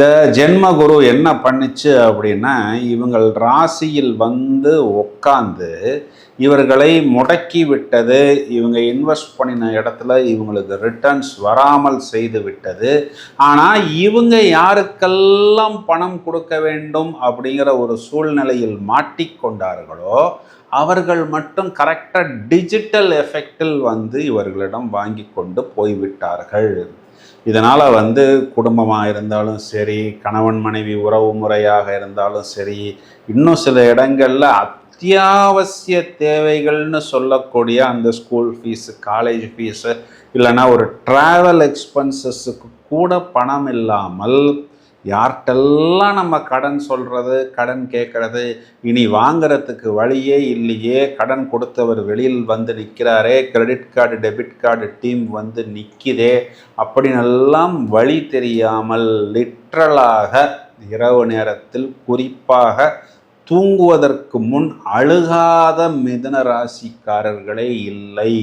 இந்த ஜென்மகுரு என்ன பண்ணுச்சு அப்படின்னா, இவங்கள் ராசியில் வந்து உட்காந்து இவர்களை முடக்கி விட்டது. இவங்க இன்வெஸ்ட் பண்ணின இடத்துல இவங்களுக்கு ரிட்டர்ன்ஸ் வராமல் செய்து விட்டது. ஆனால் இவங்க யாருக்கெல்லாம் பணம் கொடுக்க வேண்டும் அப்படிங்கிற ஒரு சூழ்நிலையில் மாட்டிக்கொண்டார்களோ அவர்கள் மட்டும் கரெக்டாக டிஜிட்டல் எஃபெக்டில் வந்து இவர்களிடம் வாங்கி கொண்டு போய்விட்டார்கள். இதனால் வந்து குடும்பமாக இருந்தாலும் சரி, கணவன் மனைவி உறவு முறையாக இருந்தாலும் சரி, இன்னும் சில இடங்களில் அத்தியாவசிய தேவைகள்னு சொல்லக்கூடிய அந்த ஸ்கூல் ஃபீஸு, காலேஜ் ஃபீஸு, இல்லைன்னா ஒரு ட்ராவல் எக்ஸ்பென்சஸுக்கு கூட பணம் இல்லாமல் யார்கிட்டெல்லாம் நம்ம கடன் சொல்கிறது, கடன் கேட்குறது, இனி வாங்கிறதுக்கு வழியே இல்லையே, கடன் கொடுத்தவர் வெளியில் வந்து நிற்கிறாரே, credit card debit card team வந்து நிற்கிதே அப்படின்னெல்லாம் வழி தெரியாமல் லிட்ரலாக இரவு நேரத்தில் குறிப்பாக தூங்குவதற்கு முன் அழுகாத மிதுன ராசிக்காரர்களே இல்லை.